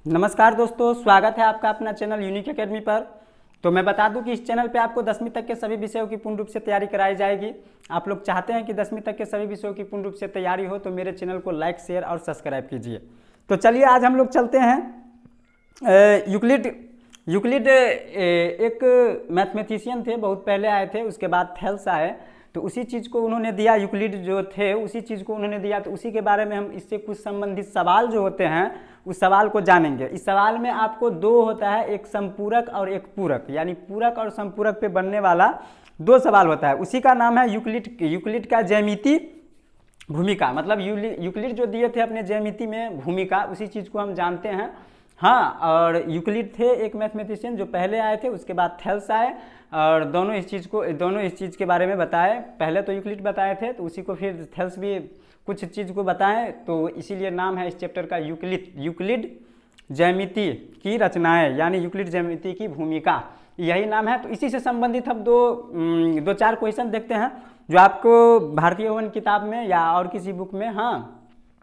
नमस्कार दोस्तों, स्वागत है आपका अपना चैनल यूनिक एकेडमी पर। तो मैं बता दूं कि इस चैनल पे आपको 10वीं तक के सभी विषयों की पूर्ण रूप से तैयारी कराई जाएगी। आप लोग चाहते हैं कि 10वीं तक के सभी विषयों की पूर्ण रूप से तैयारी हो तो मेरे चैनल को लाइक, शेयर और सब्सक्राइब कीजिए। तो चलिए आज हम लोग चलते हैं यूक्लिड। यूक्लिड एक मैथमेटिशियन थे, बहुत पहले आए थे, उसके बाद थेल्स आए। तो उसी चीज़ को उन्होंने दिया, यूक्लिड जो थे उसी चीज़ को उन्होंने दिया। तो उसी के बारे में हम इससे कुछ संबंधित सवाल जो होते हैं उस सवाल को जानेंगे। इस सवाल में आपको दो होता है, एक संपूरक और एक पूरक, यानी पूरक और संपूरक पे बनने वाला दो सवाल होता है। उसी का नाम है यूक्लिड का ज्यामिति भूमिका। मतलब यूक्लिड जो दिए थे अपने ज्यामिति में भूमिका, उसी चीज़ को हम जानते हैं। हाँ, और यूक्लिड थे एक मैथमेटिशियन जो पहले आए थे, उसके बाद थेल्स आए और दोनों इस चीज़ के बारे में बताए। पहले तो यूक्लिड बताए थे, तो उसी को फिर थेल्स भी कुछ चीज़ को बताएं, तो इसीलिए नाम है इस चैप्टर का यूक्लिड ज्यामिति की रचनाएं, यानी यूक्लिड ज्यामिति की भूमिका, यही नाम है। तो इसी से संबंधित हम दो चार क्वेश्चन देखते हैं जो आपको भारतीय भवन किताब में या और किसी बुक में, हाँ,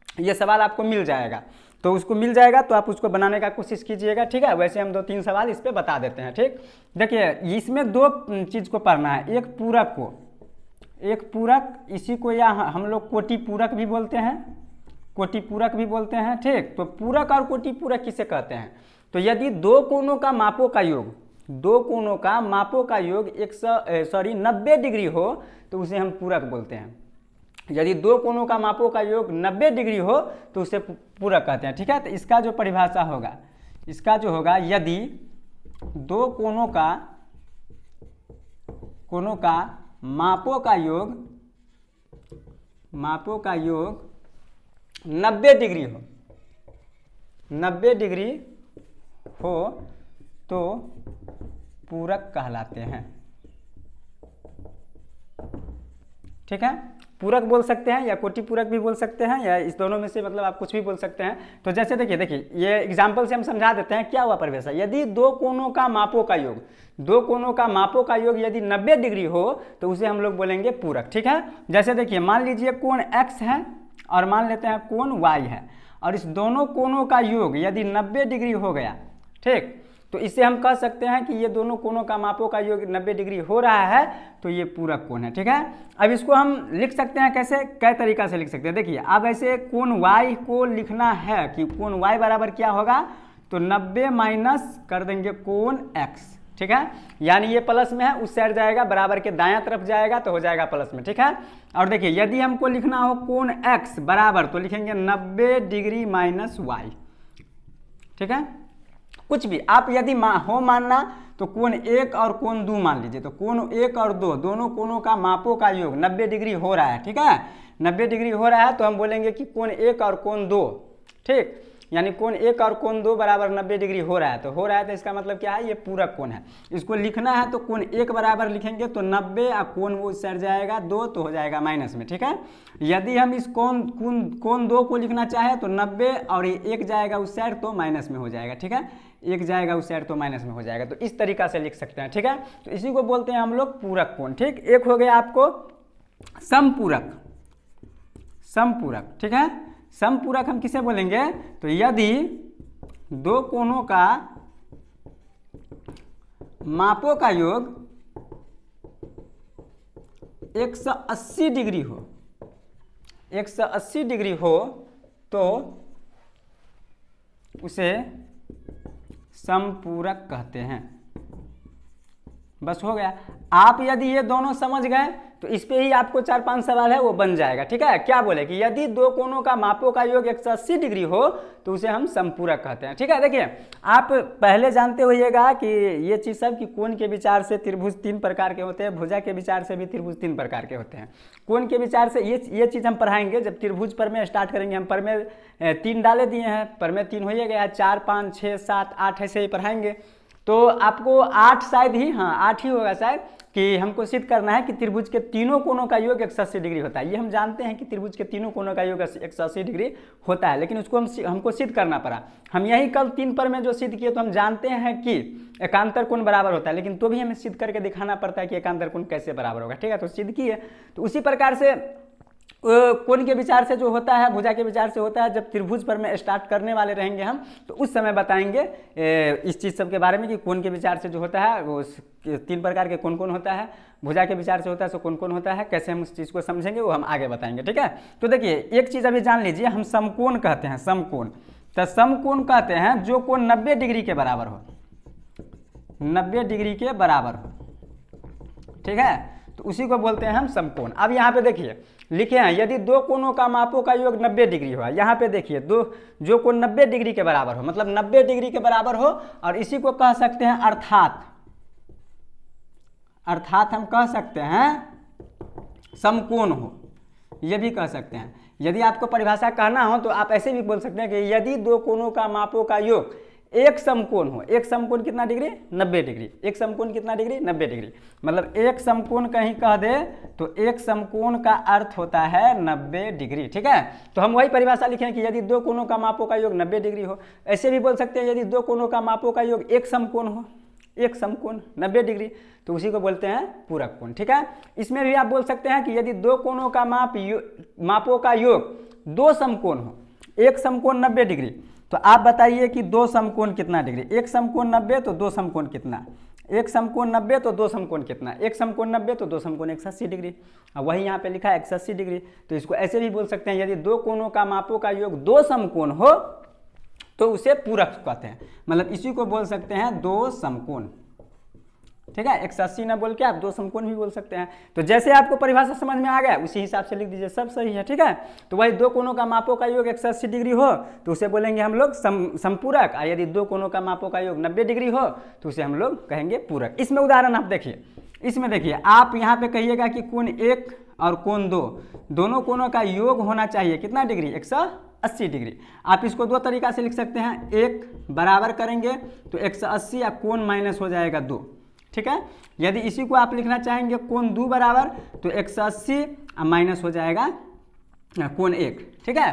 ये सवाल आपको मिल जाएगा। तो उसको मिल जाएगा तो आप उसको बनाने का कोशिश कीजिएगा, ठीक है। वैसे हम 2-3 सवाल इस पे बता देते हैं, ठीक। देखिए, इसमें दो चीज़ को पढ़ना है, एक पूरक, इसी को या हम लोग कोटि पूरक भी बोलते हैं, ठीक। तो पूरक और कोटि पूरक किसे कहते हैं? तो यदि दो कोणों का मापों का योग 90 डिग्री हो तो उसे हम पूरक बोलते हैं। यदि दो कोणों का मापों का योग 90 डिग्री हो तो उसे पूरक कहते हैं, ठीक है। तो इसका जो परिभाषा होगा, इसका जो होगा, यदि दो कोणों का मापों का योग 90 डिग्री हो तो पूरक कहलाते हैं, ठीक है। पूरक बोल सकते हैं या कोटि पूरक भी बोल सकते हैं, या इस दोनों में से मतलब आप कुछ भी बोल सकते हैं। तो जैसे देखिए ये एग्जाम्पल से हम समझा देते हैं क्या हुआ परिभाषा। यदि दो कोणों का मापों का योग यदि 90 डिग्री हो तो उसे हम लोग बोलेंगे पूरक, ठीक है। जैसे देखिए, मान लीजिए कोण x है और मान लेते हैं कोण y है, और इस दोनों कोणों का योग यदि 90 डिग्री हो गया, ठीक, तो इसे हम कह सकते हैं कि ये दोनों कोणों का मापों का योग 90 डिग्री हो रहा है, तो ये पूरक कोण है, ठीक है। अब इसको हम लिख सकते हैं कैसे, कई तरीका से लिख सकते हैं। देखिए, अब ऐसे कोण y को लिखना है कि कोण y बराबर क्या होगा, तो 90 माइनस कर देंगे कोण x, ठीक है। यानी ये प्लस में है, उस साइड जाएगा, बराबर के दायां तरफ जाएगा तो हो जाएगा प्लस में, ठीक है। और देखिए, यदि हमको लिखना हो कोण x बराबर, तो लिखेंगे 90 डिग्री माइनस y, ठीक है। कुछ भी आप यदि मानना तो कोण 1 और कोण 2 मान लीजिए। तो कोण 1 और 2 दोनों कोणों का मापों का योग 90 डिग्री हो रहा है, ठीक है। 90 डिग्री हो रहा है तो हम बोलेंगे कि कोण 1 और कोण 2, ठीक, यानी कोण 1 और कोण 2 बराबर 90 डिग्री हो रहा है। तो इसका मतलब क्या है, ये पूरक कोण है। इसको लिखना है तो कोण 1 बराबर लिखेंगे तो 90, और कोण वो उस साइड जाएगा 2 तो हो जाएगा माइनस में, ठीक है। यदि हम इस कोण 2 को लिखना चाहे तो 90 और 1 जाएगा उस साइड तो माइनस में हो जाएगा, ठीक है। 1 जाएगा उस साइड तो माइनस में हो जाएगा। तो इस तरीका से लिख सकते हैं, ठीक है। तो इसी को बोलते हैं हम लोग पूरक कोण, ठीक। एक हो गया आपको समपूरक, ठीक है। समपूरक हम किसे बोलेंगे, तो यदि दो कोणों का मापों का योग 180 डिग्री हो तो उसे समपूरक कहते हैं। बस हो गया। आप यदि ये दोनों समझ गए तो इस पे ही आपको 4-5 सवाल है वो बन जाएगा, ठीक है। क्या बोले कि यदि दो कोणों का मापों का योग 180 डिग्री हो तो उसे हम समपूरक कहते हैं, ठीक है। देखिए, आप पहले जानते होइएगा कि ये चीज़ सब कि कोण के विचार से त्रिभुज 3 प्रकार के होते हैं, भुजा के विचार से भी त्रिभुज 3 प्रकार के होते हैं। कोण के विचार से ये चीज़ हम पढ़ाएंगे जब त्रिभुज पर में स्टार्ट करेंगे। हम पर में 3 डाले दिए हैं, पर में 3 हो ही गया, 4, 5, 6, 7, 8 ऐसे ही पढ़ाएंगे। तो आपको 8 शायद ही, हाँ 8 ही होगा शायद, कि हमको सिद्ध करना है कि त्रिभुज के तीनों कोणों का योग 180 डिग्री होता है। ये हम जानते हैं कि त्रिभुज के तीनों कोणों का योग 180 डिग्री होता है, लेकिन उसको हमको सिद्ध करना पड़ा। हम यही कल 3 पर में जो सिद्ध किए, तो हम जानते हैं कि एकांतर कोण बराबर होता है, लेकिन तो भी हमें सिद्ध करके दिखाना पड़ता है कि एकांतर कोण कैसे बराबर होगा, ठीक है। तो सिद्ध किए। तो उसी प्रकार से कोण के विचार से जो होता है, भुजा के विचार से होता है। जब त्रिभुज पर में स्टार्ट करने वाले रहेंगे हम, तो उस समय बताएंगे इस चीज़ सब के बारे में कि कोण के विचार से जो होता है वो 3 प्रकार के कौन कौन होता है, भुजा के विचार से होता है सो कौन कौन होता है, कैसे हम उस चीज़ को समझेंगे वो हम आगे बताएंगे। ठीक है, तो देखिए एक चीज़ अभी जान लीजिए, हम समकोण कहते हैं, समकोण। तो समकोण कहते हैं जो कोण 90 डिग्री के बराबर हो, 90 डिग्री के बराबर हो। ठीक है, तो उसी को बोलते हैं हम समकोण। अब यहाँ पे देखिए लिखे हैं, यदि दो कोणों का मापों का योग 90 डिग्री हो। यहाँ पे देखिए जो कोण 90 डिग्री के बराबर हो, मतलब 90 डिग्री के बराबर हो, और इसी को कह सकते हैं अर्थात हम कह सकते हैं समकोण हो, ये भी कह सकते हैं। यदि आपको परिभाषा कहना हो तो आप ऐसे भी बोल सकते हैं कि यदि दो कोणों का मापों का योग एक समकोण हो। एक समकोण कितना डिग्री? 90 डिग्री। एक समकोण कितना डिग्री? 90 डिग्री। मतलब एक समकोण कहीं कह दे तो एक समकोण का अर्थ होता है 90 डिग्री। ठीक है, तो हम वही परिभाषा लिखें कि यदि दो कोणों का मापों का योग 90 डिग्री हो। ऐसे भी बोल सकते हैं यदि दो कोणों का मापों का योग एक समकोण हो, एक समकोण 90 डिग्री, तो उसी को बोलते हैं पूरक कोण। ठीक है, इसमें भी आप बोल सकते हैं कि यदि दो कोणों का मापों का योग दो समकोण हो, एक समकोण 90 डिग्री, तो आप बताइए कि दो समकोण कितना डिग्री? एक समकोण 90 तो दो समकोण कितना? एक समकोण 90 तो दो समकोण कितना? एक समकोण 90 तो दो समकोण 180 डिग्री। अब वही यहाँ पे लिखा है 180 डिग्री, तो इसको ऐसे भी बोल सकते हैं यदि दो कोणों का मापों का योग दो समकोण हो तो उसे पूरक कहते हैं। मतलब इसी को बोल सकते हैं दो समकोण। ठीक है, 180 ना बोल के आप दो समकोण भी बोल सकते हैं। तो जैसे आपको परिभाषा समझ में आ गया उसी हिसाब से लिख दीजिए, सब सही है। ठीक है, तो वही दो कोणों का मापों का योग 180 डिग्री हो तो उसे बोलेंगे हम लोग समपूरक, और यदि दो कोणों का मापों का योग 90 डिग्री हो तो उसे हम लोग कहेंगे पूरक। इसमें उदाहरण आप देखिए, इसमें देखिए आप यहाँ पे कहिएगा कि कोण 1 और कोण 2 दोनों कोणों का योग होना चाहिए कितना डिग्री? 180 डिग्री। आप इसको दो तरीका से लिख सकते हैं, एक बराबर करेंगे तो 180 या कोण माइनस हो जाएगा 2। ठीक है, यदि इसी को आप लिखना चाहेंगे कोण 2 बराबर तो 180 माइनस हो जाएगा कोण 1। ठीक है,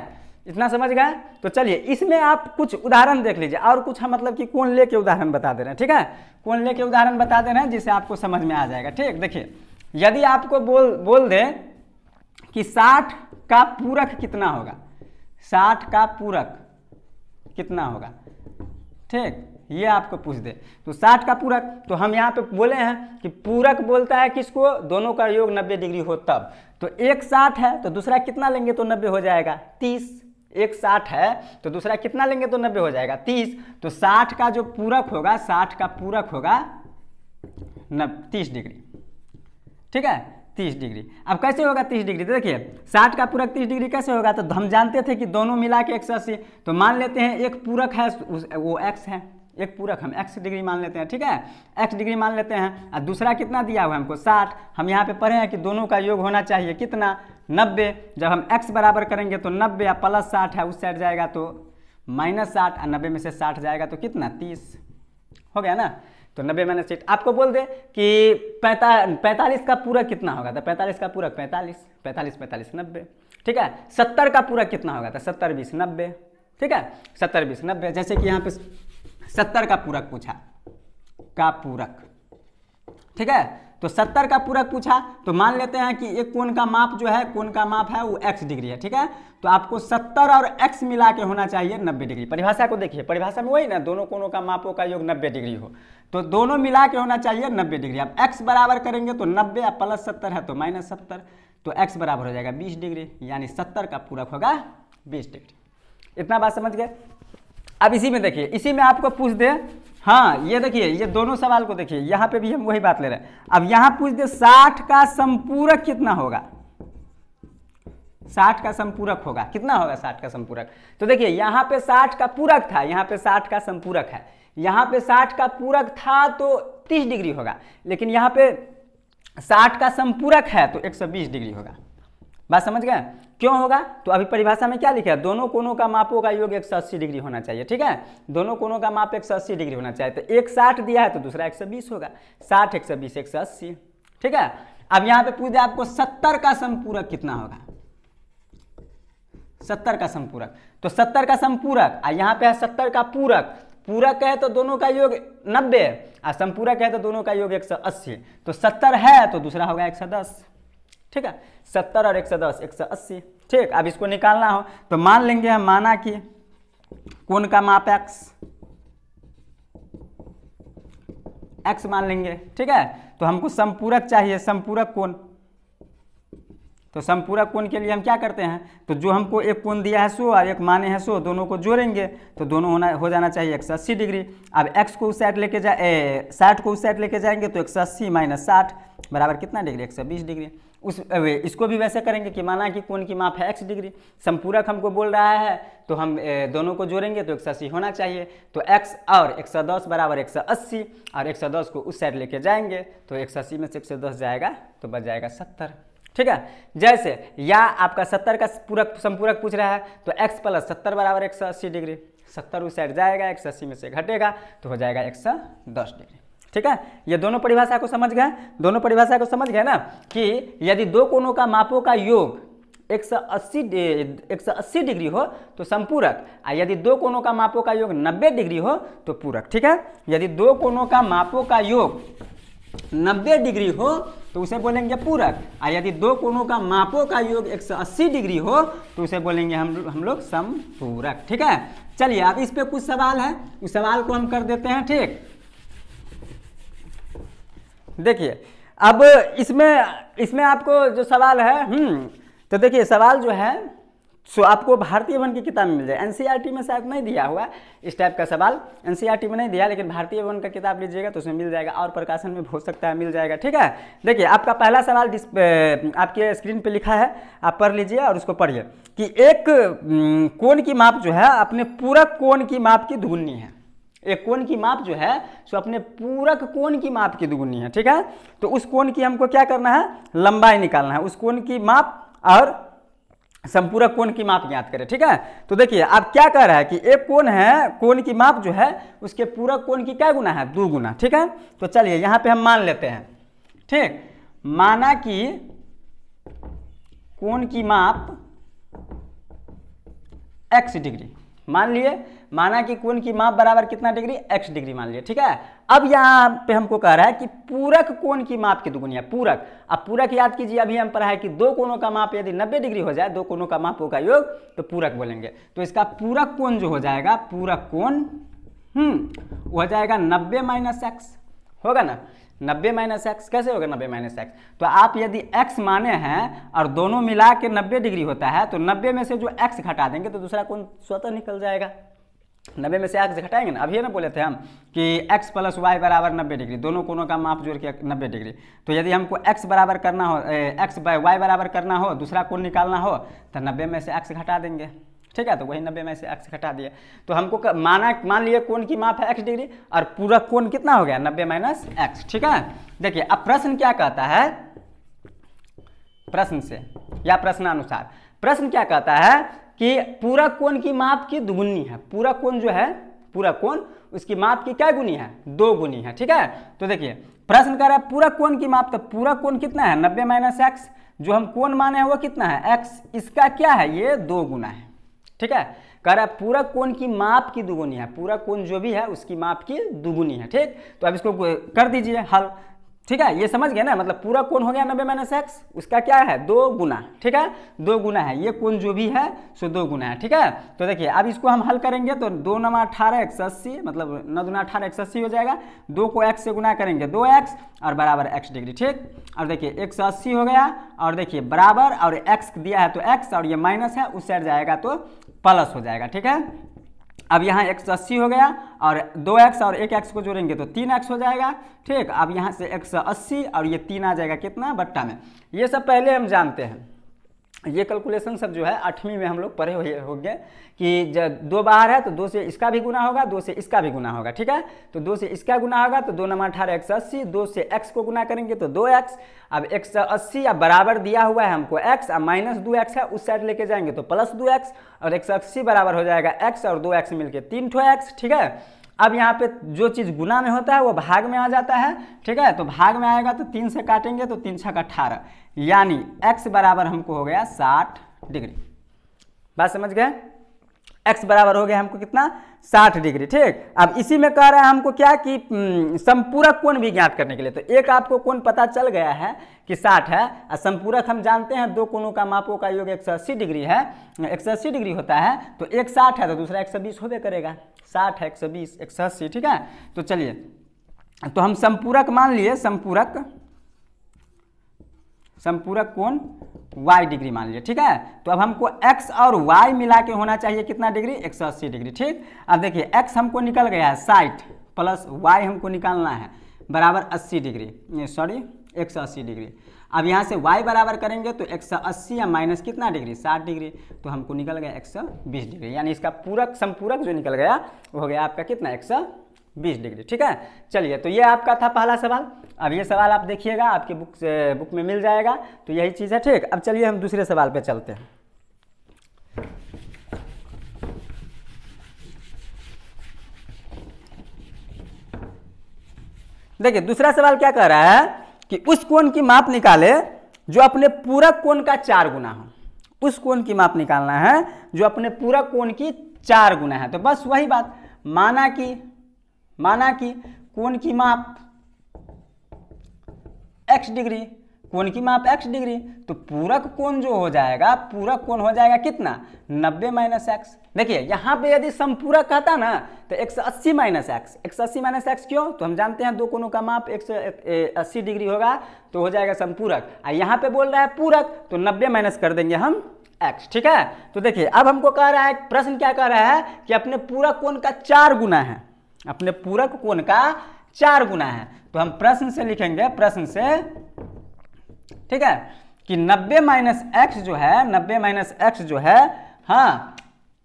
इतना समझ गए? तो चलिए इसमें आप कुछ उदाहरण देख लीजिए, और कुछ हम मतलब कि कोण लेके उदाहरण बता दे रहे हैं। ठीक है, कोण लेके उदाहरण बता दे रहे हैं जिससे आपको समझ में आ जाएगा। ठीक, देखिए यदि आपको बोल दे कि 60 का पूरक कितना होगा, 60 का पूरक कितना होगा, ठीक, ये आपको पूछ दे तो 60 का पूरक, तो हम यहाँ पे बोले हैं कि पूरक बोलता है किसको? दोनों का योग 90 डिग्री हो तब। तो एक 60 है तो दूसरा कितना लेंगे तो 90 हो जाएगा 30। एक 60 है तो दूसरा कितना लेंगे तो 90 हो जाएगा 30। तो 60 का जो पूरक होगा, 60 का पूरक होगा 30 डिग्री। ठीक है, 30 डिग्री। अब कैसे होगा 30 डिग्री? तो देखिए 60 का पूरक 30 डिग्री कैसे होगा? तो हम जानते थे कि दोनों मिला के 180, तो मान लेते हैं एक पूरक है वो x है, एक पूरक हम x डिग्री मान लेते हैं। ठीक है, x डिग्री मान लेते हैं, और दूसरा कितना दिया हुआ है हमको 60। हम यहाँ पे पढ़े हैं कि दोनों का योग होना चाहिए कितना? 90। जब हम x बराबर करेंगे तो 90 या प्लस 60 है उस साइड जाएगा तो -60, और 90 में से 60 जाएगा तो कितना? 30 हो गया ना। तो 90 माइनस 60 आपको बोल दे कि 45 का पूरक कितना होगा? तो 45 का पूरक 45, 45 90। ठीक है, 70 का पूरक कितना होगा? तो 70 20 90। ठीक है, 70 20 90। जैसे कि यहाँ पे 70 का पूरक पूछा, का पूरक। ठीक है, तो 70 का पूरक पूछा तो मान लेते हैं कि एक कोण का माप जो है, कोण का माप है वो x डिग्री है। ठीक है, तो आपको 70 और x मिला के होना चाहिए 90 डिग्री। परिभाषा को देखिए, परिभाषा में वही ना, दोनों कोणों का मापों का योग 90 डिग्री हो तो दोनों मिला के होना चाहिए 90 डिग्री। अब x बराबर करेंगे तो 90 या प्लस 70 है तो -70, तो x बराबर हो जाएगा 20 डिग्री, यानी 70 का पूरक होगा 20 डिग्री। इतना बात समझ गए? अब इसी में देखिए, इसी में आपको पूछ दे, हाँ ये देखिए, ये दोनों सवाल को देखिए, यहाँ पे भी हम वही बात ले रहे हैं। अब यहाँ पूछ दे 60 का संपूरक कितना होगा? 60 का संपूरक होगा कितना होगा? 60 का संपूरक, तो देखिए यहाँ पे 60 का पूरक था, यहाँ पे 60 का संपूरक है। यहाँ पे 60 का पूरक था तो 30 डिग्री होगा, लेकिन यहाँ पे 60 का संपूरक है तो 120 डिग्री होगा। बात समझ गए? क्यों होगा? तो अभी परिभाषा में क्या लिखा है? दोनों कोणों का मापों का योग 180 डिग्री होना चाहिए। ठीक है, दोनों कोणों का माप 180 डिग्री होना चाहिए। तो एक 60 दिया है तो दूसरा 120 होगा, 60 120 180। ठीक है, अब यहाँ पे पूछे आपको 70 का संपूरक कितना होगा? 70 का संपूरक, तो 70 का संपूरक, और यहाँ पे है 70 का पूरक। पूरक है तो दोनों का योग 90 और संपूरक है तो दोनों का योग 180। तो 70 है तो दूसरा होगा 110। ठीक है, 70 और 110 180। ठीक, अब इसको निकालना हो तो मान लेंगे हम, माना कि कोण का माप x मान लेंगे। ठीक है, तो हमको समपूरक चाहिए, समपूरक कोण। तो समपूरक कोण के लिए हम क्या करते हैं, तो जो हमको एक कोण दिया है 100 और एक माने हैं 100, दोनों को जोड़ेंगे तो दोनों हो जाना चाहिए 180 डिग्री। अब x को उस साइड लेके 60 को उस साइड लेके जाएंगे तो 180 माइनस 60 बराबर कितना डिग्री, 120 डिग्री। इसको भी वैसे करेंगे कि माना कि कोण की माप है x डिग्री, समपूरक हमको बोल रहा है तो हम दोनों को जोड़ेंगे तो 180 होना चाहिए। तो x और 110 बराबर 180 और 110 को उस साइड लेके जाएंगे तो 180 में से 110 जाएगा तो बच जाएगा 70। ठीक है, जैसे या आपका 70 का पूरक समपूरक पूछ रहा है तो x प्लस 70 बराबर 180 डिग्री, 70 उस साइड जाएगा, 180 में से घटेगा तो हो जाएगा 110 डिग्री। ठीक है, ये दोनों परिभाषा को समझ गए, दोनों परिभाषा को समझ गए ना, कि यदि दो कोणों का मापों का योग 180 डिग्री हो तो समपूरक, और यदि दो कोणों का मापों का योग 90 डिग्री हो तो पूरक। ठीक है, यदि दो कोणों का मापों का योग 90 डिग्री हो तो उसे बोलेंगे पूरक, और यदि दो कोणों का मापों का योग 180 डिग्री हो तो उसे बोलेंगे हम लोग समपूरक। ठीक है, चलिए अब इस पे कुछ सवाल है, उस सवाल को हम कर देते हैं। ठीक, देखिए अब इसमें आपको जो सवाल है तो देखिए सवाल जो है सो आपको भारतीय वन की किताब में मिल जाए, एनसीईआरटी में शायद नहीं दिया हुआ इस टाइप का सवाल, एनसीईआरटी में नहीं दिया, लेकिन भारतीय वन का किताब लीजिएगा तो उसमें मिल जाएगा, और प्रकाशन में हो सकता है मिल जाएगा। ठीक है, देखिए आपका पहला सवाल आपके स्क्रीन पे लिखा है, आप पढ़ लीजिए और उसको पढ़िए कि एक कोण की माप जो है अपने पूरक कोण की माप की दुगुनी है। एक कोण की माप जो है सो अपने पूरक कोण की माप की दुगुनी है। ठीक है, तो उस कोण की हमको क्या करना है, लंबाई निकालना है, उस कोण की माप और समपूरक कोण की माप ज्ञात करें। ठीक है, तो देखिए आप क्या कह रहा है कि एक कोण है, कोण की माप जो है उसके पूरक कोण की क्या गुना है, 2 गुना। ठीक है, तो चलिए यहां पे हम मान लेते हैं। ठीक, माना कि कोण की माप x डिग्री मान लिए, माना कि कोण की माप बराबर कितना डिग्री, x डिग्री मान लिए। ठीक है, अब यहाँ पे हमको कह रहा है कि पूरक कोण की माप की दुगुनी है, पूरक। अब पूरक याद कीजिए, अभी हम पढ़ा है कि दो कोणों का माप यदि 90 डिग्री हो जाए, दो कोणों का मापों का योग, तो पूरक बोलेंगे। तो इसका पूरक कोण जो हो जाएगा, पूरक कोण वो हो जाएगा 90 माइनस एक्स, होगा ना, 90 माइनस एक्स। कैसे होगा 90 माइनस एक्स, तो आप यदि x माने हैं और दोनों मिला के 90 डिग्री होता है तो 90 में से जो x घटा देंगे तो दूसरा कोण स्वतः निकल जाएगा। 90 में से x घटाएंगे ना, अभी ना बोले थे हम कि x प्लस वाई बराबर 90 डिग्री, दोनों कोणों का माप जोड़ के 90 डिग्री। तो यदि हमको x बराबर करना हो, x बाय वाई बराबर करना हो, दूसरा कोण निकालना हो तो 90 में से x घटा देंगे। ठीक है, तो वही 90 में से x घटा दिए, तो हमको मान लिए कोण की माप है x डिग्री और पूरा कोण कितना हो गया, 90 माइनस x। ठीक है, देखिए अब प्रश्न क्या कहता है, प्रश्न से या प्रश्नानुसार प्रश्न क्या कहता है कि पूरा कोण की माप की दुगुनी है। पूरा कोण जो है, पूरा कोण उसकी माप की क्या गुनी है, 2 गुनी है। ठीक है, तो देखिए प्रश्न कर रहा है पूरा कोण की माप, तो पूरा कोण कितना है 90 माइनस एक्स, जो हम कोण माने हैं वो कितना है x, इसका क्या है ये 2 गुना है। ठीक है, कह रहा है पूरा कोण की माप की दुगुनी है, पूरा कोण जो भी है उसकी माप की दुगुनी है। ठीक, तो अब इसको कर दीजिए हल। ठीक है, ये समझ गए ना, मतलब पूरा कोण हो गया 90 माइनस एक्स, उसका क्या है 2 गुना। ठीक है, 2 गुना है, ये कोण जो भी है सो 2 गुना है। ठीक है, तो देखिए अब इसको हम हल करेंगे तो 2 9 18 180, मतलब 9 दूना 18 180 हो जाएगा। 2 को x से गुना करेंगे 2x और बराबर x डिग्री। ठीक, और देखिए 180 हो गया, और देखिए बराबर, और x दिया है तो x, और ये माइनस है उस साइड जाएगा तो प्लस हो जाएगा। ठीक है, अब यहाँ 180 हो गया और 2x और 1x को जोड़ेंगे तो 3x हो जाएगा। ठीक, अब यहाँ से 180 और ये 3 आ जाएगा कितना, बट्टा में। ये सब पहले हम जानते हैं, ये कैलकुलेशन सब जो है 8वीं में हम लोग पढ़े हुए होंगे कि जब 2 बाहर है तो 2 से इसका भी गुना होगा, 2 से इसका भी गुना होगा। ठीक है, तो 2 से इसका गुना होगा तो 2 9 18 180, 2 से x को गुना करेंगे तो 2x। अब 180 अब बराबर दिया हुआ है हमको x, अब माइनस 2x है उस साइड लेके जाएंगे तो प्लस 2x, और 180 बराबर हो जाएगा x और 2x मिलके 3x। ठीक है, अब यहाँ पे जो चीज़ गुना में होता है वो भाग में आ जाता है। ठीक है, तो भाग में आएगा तो 3 से काटेंगे तो 3 छक 18, यानी x बराबर हमको हो गया 60 डिग्री। बात समझ गए। x बराबर हो गया हमको कितना 60 डिग्री। ठीक, अब इसी में कह रहा है हमको क्या कि संपूरक कोण भी ज्ञात करने के लिए। तो एक आपको कोण पता चल गया है कि 60 है, और संपूरक हम जानते हैं दो कोणों का मापों का योग 180 डिग्री है, 180 डिग्री होता है। तो एक 60 है तो दूसरा 120 होबे करेगा, 60 है 120 180। ठीक है, तो चलिए, तो हम संपूरक मान लिए, संपूरक कोण y डिग्री मान लिया। ठीक है, तो अब हमको x और y मिला के होना चाहिए कितना डिग्री, 180 डिग्री। ठीक, अब देखिए x हमको निकल गया है 60 प्लस y हमको निकालना है बराबर 80 डिग्री, सॉरी 180 डिग्री। अब यहाँ से y बराबर करेंगे तो 180 या माइनस कितना डिग्री, 60 डिग्री, तो हमको निकल गया 120 डिग्री। यानी इसका पूरक संपूरक जो निकल गया वो हो गया आपका कितना, 120 डिग्री। ठीक है, चलिए, तो ये आपका था पहला सवाल। अब ये सवाल आप देखिएगा, आपके बुक में मिल जाएगा, तो यही चीज़ है। ठीक, अब चलिए हम दूसरे सवाल पे चलते हैं। देखिए दूसरा सवाल क्या कह रहा है कि उस कोण की माप निकाले जो अपने पूरक कोण का 4 गुना हो। उस कोण की माप निकालना है जो अपने पूरक कोण की 4 गुना है। तो बस वही बात, माना कि कोण की माप x डिग्री, कोण की माप x डिग्री, तो पूरक कोण जो हो जाएगा, पूरक कोण हो जाएगा कितना, 90 माइनस एक्स। देखिए यहाँ पे यदि संपूरक कहता ना तो 180 माइनस एक्स, 180 माइनस एक्स क्यों, तो हम जानते हैं दो कोणों का माप 180 डिग्री होगा तो हो जाएगा संपूरक। यहाँ पे बोल रहा है पूरक, तो 90 माइनस कर देंगे हम x। ठीक है, तो देखिए अब हमको कह रहा है, प्रश्न क्या कह रहा है कि अपने पूरक कोण का 4 गुना है, अपने पूरक कोण का 4 गुना है। तो हम प्रश्न से लिखेंगे, प्रश्न से, ठीक है, कि 90 माइनस एक्स जो है, 90 माइनस एक्स जो है, हाँ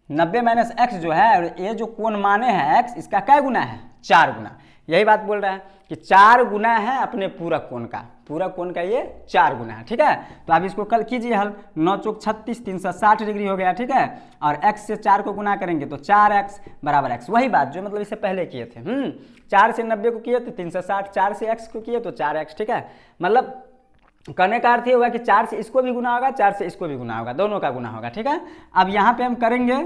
90 माइनस एक्स जो है, और ये जो कोण माने हैं x, इसका क्या गुना है, 4 गुना। यही बात बोल रहा है कि 4 गुना है अपने पूरक कोण का, पूरक कोण का ये 4 गुना है। ठीक है, तो आप इसको कल कीजिए हल, 9 चौक 36, 360 डिग्री हो गया। ठीक है, और x से 4 को गुना करेंगे तो 4x बराबर x। वही बात जो मतलब इससे पहले किए थे, 4 से 90 को किए तो 360, 4 से x को किए तो 4x। ठीक है, मतलब करने का अर्थ ये हुआ कि 4 से इसको भी गुना होगा, 4 से इसको भी गुना होगा, दोनों का गुना होगा। ठीक है, अब यहाँ पे हम करेंगे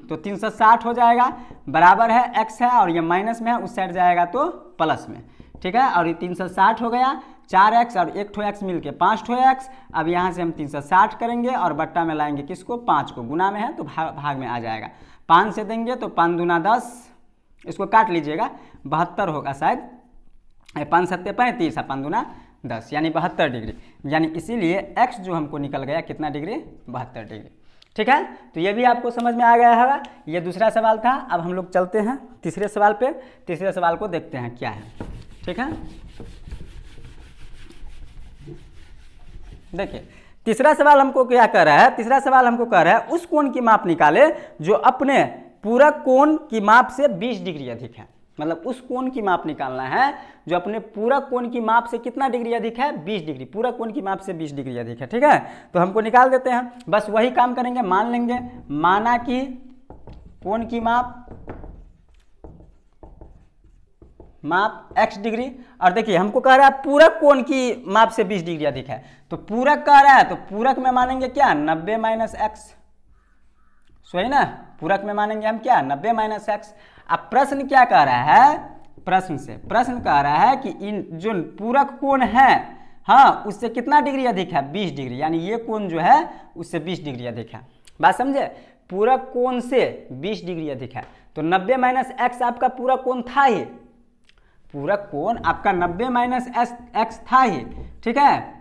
तो 360 हो जाएगा, बराबर है x है और ये माइनस में है, उस साइड जाएगा तो प्लस में। ठीक है, और ये 360 हो गया, 4x और 1 ठो x मिल के 5 ठो x। अब यहाँ से हम 360 करेंगे और बट्टा में लाएंगे किसको, 5 को, गुना में है तो भाग में आ जाएगा। 5 से देंगे तो 5 दूना 10, इसको काट लीजिएगा, 72 होगा शायद, 5 सत्ते 35, 5 दूना 10, यानी 72 डिग्री। यानी इसीलिए x जो हमको निकल गया कितना डिग्री, 72 डिग्री। ठीक है, तो ये भी आपको समझ में आ गया होगा। ये दूसरा सवाल था। अब हम लोग चलते हैं तीसरे सवाल पे, तीसरे सवाल को देखते हैं क्या है। ठीक है, देखिए तीसरा सवाल हमको क्या कह रहा है, तीसरा सवाल हमको कह रहा है उस कोण की माप निकाले जो अपने पूरक कोण की माप से 20 डिग्री अधिक है। मतलब उस कोण की माप निकालना है जो अपने पूरक कोण की माप से कितना डिग्री अधिक है, 20 डिग्री, पूरक कोण की माप से 20 डिग्री अधिक है। ठीक है, तो हमको निकाल देते हैं, बस वही काम करेंगे, मान लेंगे, माना कि कोण की माप x डिग्री, और देखिए हमको कह रहा है पूरक कोण की माप से 20 डिग्री अधिक है, तो पूरक कह रहा है तो पूरक में मानेंगे क्या, 90 माइनस एक्स। सही ना, पूरक में मानेंगे हम क्या, 90 माइनस एक्स। अब प्रश्न क्या कह रहा है, प्रश्न कह रहा है कि इन जो पूरक कोण है, हाँ उससे कितना डिग्री अधिक है, 20 डिग्री, यानी ये कोण जो है उससे 20 डिग्री अधिक है। बात समझे, पूरक कोण से 20 डिग्री अधिक है। तो 90 माइनस एक्स आपका पूरक कोण था ही, पूरक कोण आपका 90 माइनस एक्स था ही। ठीक है,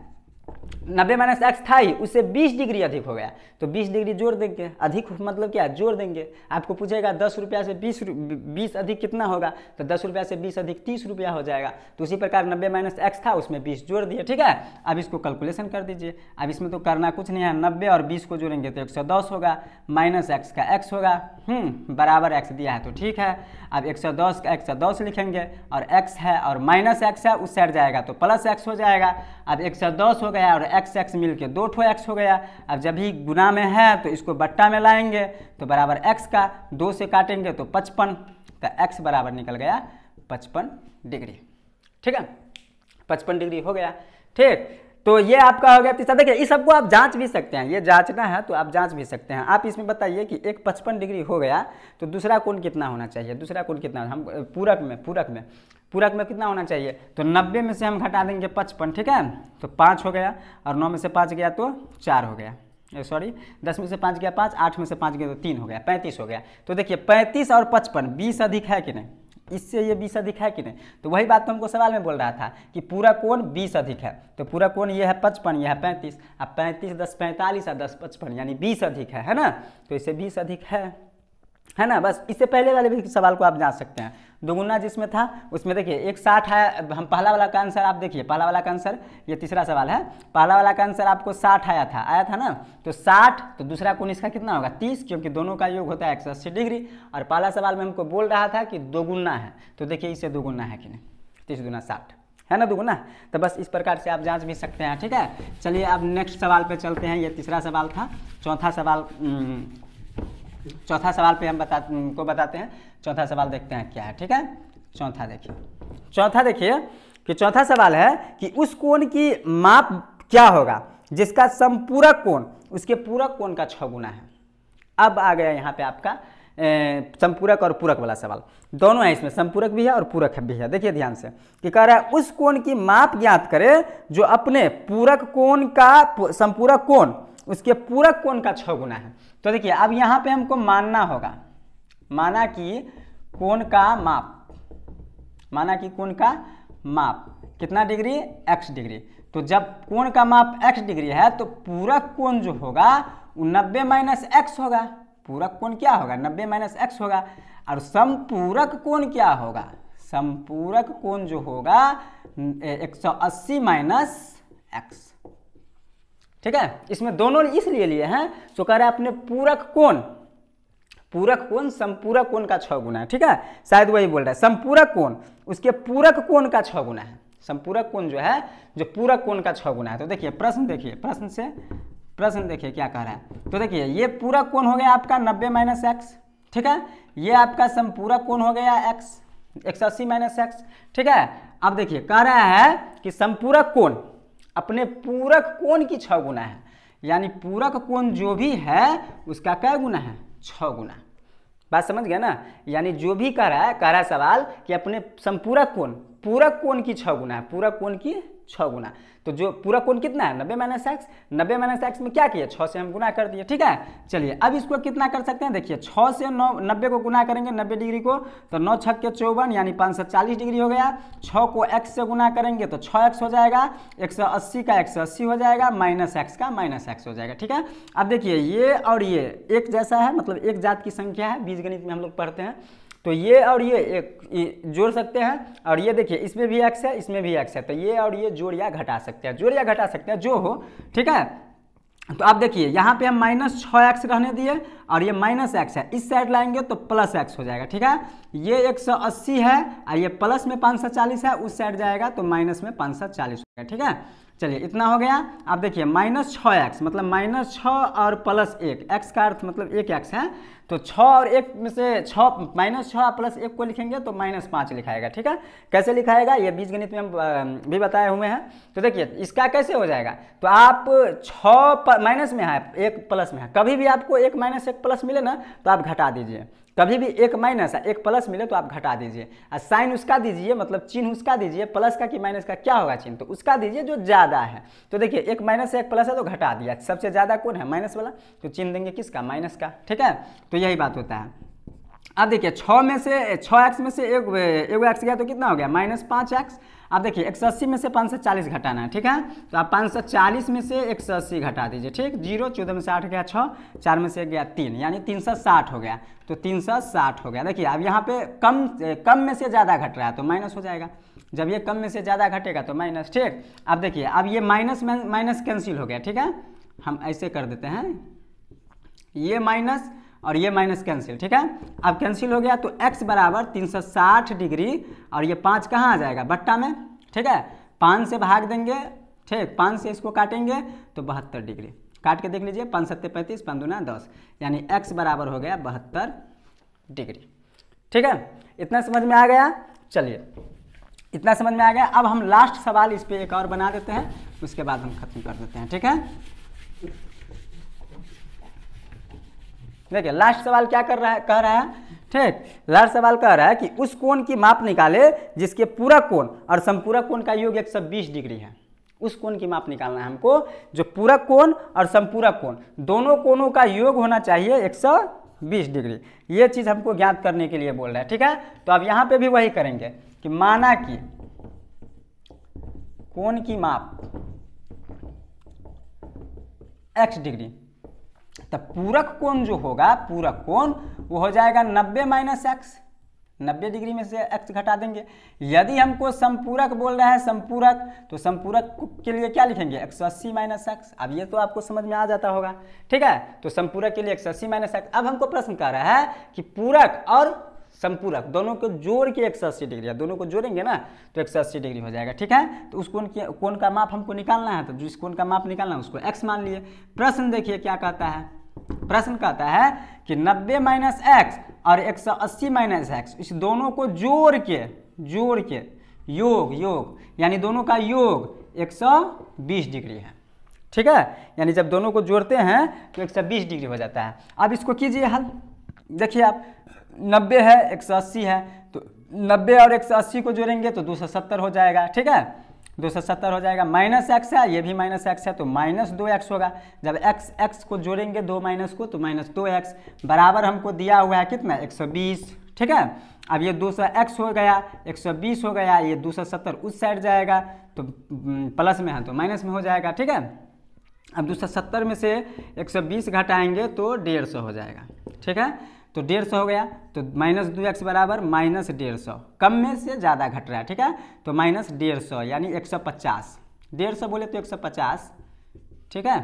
90 माइनस एक्स था ही, उससे 20 डिग्री अधिक हो गया, तो 20 डिग्री जोड़ देंगे, अधिक मतलब क्या, जोड़ देंगे। आपको पूछेगा 10 रुपया से 20 अधिक कितना होगा, तो 10 रुपया से 20 अधिक 30 रुपया हो जाएगा। तो उसी प्रकार 90 माइनस एक्स था, उसमें 20 जोड़ दिए। ठीक है, अब इसको कैलकुलेशन कर दीजिए। अब इसमें तो करना कुछ नहीं है, 90 और 20 को जोड़ेंगे तो 110 होगा, माइनस एक्स का x होगा, बराबर x दिया है तो ठीक है। अब 110 का 110 लिखेंगे, और x है और माइनस x है, उस साइड जाएगा तो प्लस x हो जाएगा। अब 110 हो गया और x मिल के 2 ठो x हो गया। अब जब भी गुना में है तो इसको बट्टा में लाएंगे तो बराबर x का, 2 से काटेंगे तो 55, तो x बराबर निकल गया 55 डिग्री। ठीक है, 55 डिग्री हो गया। ठीक, तो ये आपका हो गया तीसरा। देखिए इस सबको आप जांच भी सकते हैं, ये जांचना है तो आप जांच भी सकते हैं। आप इसमें बताइए कि एक 55 डिग्री हो गया तो दूसरा कोण कितना होना चाहिए, दूसरा कोण कितना, हम पूरक में कितना होना चाहिए, तो 90 में से हम घटा देंगे 55, ठीक है, तो 5 हो गया, और 9 में से 5 गया तो 4 हो गया, सॉरी 10 में से 5 गया 5, 8 में से 5 गया तो 3 हो गया, 35 हो गया। तो देखिए 35 और 55 20 अधिक है कि नहीं, इससे ये 20 अधिक है कि नहीं, तो वही बात तो हमको सवाल में बोल रहा था कि पूरा कोण 20 अधिक है, तो पूरा कोण ये है 55, ये है 35, अब 35 10 45 और 10 55 यानी 20 अधिक है ना, तो इससे 20 अधिक है ना। बस इससे पहले वाले भी सवाल को आप जांच सकते हैं। दोगुना जिसमें था उसमें देखिए एक 60 है, हम पहला वाला का आंसर आप देखिए, पहला वाला का आंसर, ये तीसरा सवाल है, पहला वाला का आंसर आपको 60 आया था ना, तो 60, तो दूसरा कोण इसका कितना होगा 30, क्योंकि दोनों का योग होता है 180 डिग्री, और पहला सवाल में हमको बोल रहा था कि दोगुना है, तो देखिए इसे दोगुना है कि नहीं, 30 दूना 60 है ना दोगुना। तो बस इस प्रकार से आप जांच भी सकते हैं, ठीक है। चलिए अब नेक्स्ट सवाल पे चलते हैं, ये तीसरा सवाल था। चौथा सवाल पे हम बताते हैं, चौथा सवाल देखते हैं क्या है, ठीक है। चौथा देखिए कि चौथा सवाल है कि उस कोण की माप क्या होगा जिसका संपूरक कोण उसके पूरक कोण का 6 गुना है। अब आ गया यहाँ पे आपका संपूरक और पूरक वाला सवाल, दोनों है इसमें, संपूरक भी है और पूरक भी है। देखिए ध्यान से कि कह रहा है उस कोण की माप ज्ञात करे जो अपने पूरक कोण का संपूरक कोण उसके पूरक कोण का 6 गुना है। तो देखिए अब यहाँ पे हमको मानना होगा, माना कि कोण का माप कितना डिग्री, x डिग्री। तो जब कोण का माप x डिग्री है तो पूरक कोण जो होगा वो 90 माइनस x होगा। पूरक कोण क्या होगा 90 माइनस x होगा, और संपूरक कोण क्या होगा, संपूरक कोण जो होगा 180 माइनस x, ठीक है। इसमें दोनों इसलिए लिए हैं तो कह रहे हैं अपने पूरक कोण संपूरक कोण का 6 गुना है, ठीक है, शायद वही बोल रहा है। संपूरक कोण उसके पूरक कोण का 6 गुना है, संपूरक कोण जो है जो पूरक कोण का 6 गुना है। तो देखिए प्रश्न देखिए क्या कह रहा है। तो देखिए ये पूरक कोण हो गया आपका 90 माइनस x, ठीक है, ये आपका संपूरक कोण हो गया x 180 माइनस x, ठीक है। अब देखिए कह रहा है कि संपूरक कोण अपने पूरक कोण की 6 गुना है, यानी पूरक कोण जो भी है उसका क्या गुना है 6 गुना। बात समझ गया ना, यानी जो भी कह रहा है सवाल कि अपने संपूरक कोण पूरक कोण की 6 गुना है, पूरक कोण की 6 गुना। तो जो पूरक कोण कितना है 90 माइनस एक्स, 90 माइनस एक्स में क्या किया 6 से हम गुना कर दिए, ठीक है। चलिए अब इसको कितना कर सकते हैं, देखिए 6 से 90 को गुना करेंगे 90 डिग्री को, तो 9 छक के 54 यानी 540 डिग्री हो गया। 6 को x से गुना करेंगे तो 6x हो जाएगा, 180 का 180 हो जाएगा, माइनस एक्स का माइनस एक्स हो जाएगा, ठीक है। अब देखिए ये और ये एक जैसा है, मतलब एक जात की संख्या है, बीजगणित में हम लोग पढ़ते हैं, तो ये और ये एक जोड़ सकते हैं, और ये देखिए इसमें भी x है इसमें भी x है, तो ये और ये जोड़ या घटा सकते हैं, जो हो, ठीक है। तो आप देखिए यहाँ पे हम माइनस 6x रहने दिए और ये माइनस x है, इस साइड लाएंगे तो प्लस x हो जाएगा, ठीक है। ये 180 है और ये प्लस में 540 है, उस साइड जाएगा तो माइनस में 540 हो जाएगा, ठीक है। चलिए इतना हो गया। अब देखिए माइनस 6x मतलब माइनस 6 और प्लस 1, x का अर्थ मतलब 1x है, तो 6 और 1 में से 6 माइनस 6 प्लस 1 को लिखेंगे तो माइनस 5 लिखाएगा, ठीक है। कैसे लिखाएगा ये बीजगणित में हम भी बताए हुए हैं। तो देखिए इसका कैसे हो जाएगा, तो आप 6 माइनस में है 1 प्लस में है, कभी भी आपको 1 माइनस 1 प्लस मिले ना तो आप घटा दीजिए, कभी भी 1 माइनस 1 प्लस मिले तो आप घटा दीजिए, और साइन उसका दीजिए, मतलब चिन्ह उसका दीजिए, प्लस का कि माइनस का क्या होगा चिन्ह, तो उसका दीजिए जो ज़्यादा है। तो देखिए 1 माइनस 1 प्लस है तो घटा दिया, सबसे ज़्यादा कौन है माइनस वाला, तो चिन्ह देंगे किसका माइनस का, ठीक है। तो यही बात होता है। अब देखिए 6x में से एगो एक्स गया तो कितना हो गया माइनस 5x। अब देखिए 180 में से 540 घटाना है, ठीक है, तो आप 540 में से 180 घटा दीजिए, ठीक, 0, 14 में से 8 गया 6, 4 में से 1 गया 3, यानी 360 हो गया, तो 360 हो गया। देखिए अब यहाँ पे कम में से ज़्यादा घट रहा है तो माइनस हो जाएगा, जब ये कम में से ज़्यादा घटेगा तो माइनस, ठीक। अब देखिए अब ये माइनस कैंसिल हो गया, ठीक है, हम ऐसे कर देते हैं, ये माइनस और ये माइनस कैंसिल, ठीक है। अब कैंसिल हो गया तो x बराबर 360 डिग्री, और ये 5 कहाँ आ जाएगा बट्टा में, ठीक है, 5 से भाग देंगे, ठीक, 5 से इसको काटेंगे तो 72 डिग्री, काट के देख लीजिए, 5 7 35, 5 दूना 10, यानी x बराबर हो गया 72 डिग्री, ठीक है। इतना समझ में आ गया। चलिए इतना समझ में आ गया। अब हम लास्ट सवाल इस पे एक और बना देते हैं, उसके बाद हम खत्म कर देते हैं, ठीक है। देखिए लास्ट सवाल क्या कर रहा है, कह रहा है, ठीक, लास्ट सवाल कह रहा है कि उस कोण की माप निकाले जिसके पूरक कोण और समपूरक कोण का योग 120 डिग्री है। उस कोण की माप निकालना है हमको, जो पूरक कोण और समपूरक कोण दोनों कोणों का योग होना चाहिए 120 डिग्री। ये चीज हमको ज्ञात करने के लिए बोल रहा है, ठीक है। तो अब यहाँ पे भी वही करेंगे कि माना कि कोण की माप x डिग्री, तब पूरक कोण जो होगा, पूरक कोण वो हो जाएगा 90 माइनस एक्स, 90 डिग्री में से x घटा देंगे। यदि हमको समपूरक बोल रहा है, समपूरक, तो समपूरक के लिए क्या लिखेंगे, 180 माइनस एक्स। अब ये तो आपको समझ में आ जाता होगा, ठीक है। तो समपूरक के लिए 180 माइनस एक्स। अब हमको प्रश्न कर रहा है कि पूरक और समपूरक दोनों को जोड़ के 180 डिग्री है, दोनों को जोड़ेंगे ना तो 180 डिग्री हो जाएगा, ठीक है। तो उस कोण का माप हमको निकालना है, तो जिस कोण का माप निकालना है उसको x मान लिए। प्रश्न देखिए क्या कहता है, प्रश्न कहता है कि 90 माइनस एक्स और 180 माइनस एक्स, इस दोनों को जोड़ के योग यानी दोनों का योग 120 डिग्री है, ठीक है। यानी जब दोनों को जोड़ते हैं तो 120 डिग्री हो जाता है। अब इसको कीजिए हल, देखिए आप 90 है 180 है, तो 90 और 180 को जोड़ेंगे तो 270 हो जाएगा, ठीक है, 270 हो जाएगा। माइनस एक्स है, ये भी माइनस एक्स है, तो माइनस 2x होगा। जब x को जोड़ेंगे 2 माइनस को तो माइनस 2x बराबर हमको दिया हुआ है कितना, 120, ठीक है। अब ये 200x हो गया, 120 हो गया, ये 270 उस साइड जाएगा तो प्लस में है तो माइनस में हो जाएगा, ठीक है। अब 270 में से 120 घटाएंगे तो 150 हो जाएगा, ठीक है। तो 150 हो गया, तो माइनस 2x बराबर माइनस 150, कम में से ज़्यादा घट रहा है, ठीक है। तो माइनस 150 यानी 150, 150 बोले तो 150, ठीक है,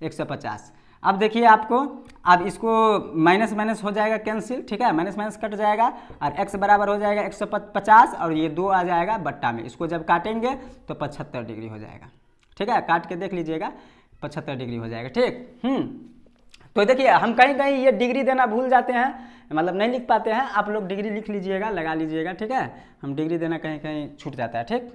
150। अब देखिए आपको, अब इसको माइनस माइनस हो जाएगा कैंसिल, ठीक है, माइनस माइनस कट जाएगा और x बराबर हो जाएगा 150 और ये 2 आ जाएगा बट्टा में। इसको जब काटेंगे तो 75 डिग्री हो जाएगा, ठीक है। काट के देख लीजिएगा 75 डिग्री हो जाएगा, ठीक। तो देखिए हम कहीं कहीं ये डिग्री देना भूल जाते हैं, मतलब नहीं लिख पाते हैं। आप लोग डिग्री लिख लीजिएगा, लगा लीजिएगा, ठीक है। हम डिग्री देना कहीं कहीं छूट जाता है, ठीक।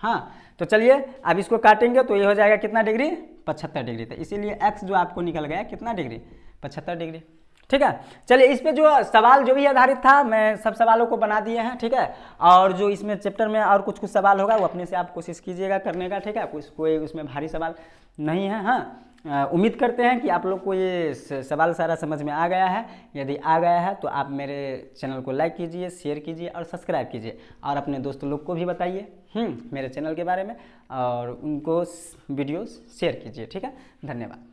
हाँ, तो चलिए अब इसको काटेंगे तो ये हो जाएगा कितना डिग्री, 75 डिग्री। तो इसीलिए x जो आपको निकल गया कितना डिग्री, 75 डिग्री, ठीक है। चलिए इस पे जो सवाल जो भी आधारित था मैं सब सवालों को बना दिए हैं, ठीक है। और जो इसमें चैप्टर में और कुछ सवाल होगा वो अपने से आप कोशिश कीजिएगा करने का, ठीक है। कोई उसमें भारी सवाल नहीं है। हाँ, उम्मीद करते हैं कि आप लोग को ये सवाल सारा समझ में आ गया है। यदि आ गया है तो आप मेरे चैनल को लाइक कीजिए, शेयर कीजिए और सब्सक्राइब कीजिए और अपने दोस्तों लोग को भी बताइए मेरे चैनल के बारे में और उनको वीडियोस शेयर कीजिए, ठीक है। धन्यवाद।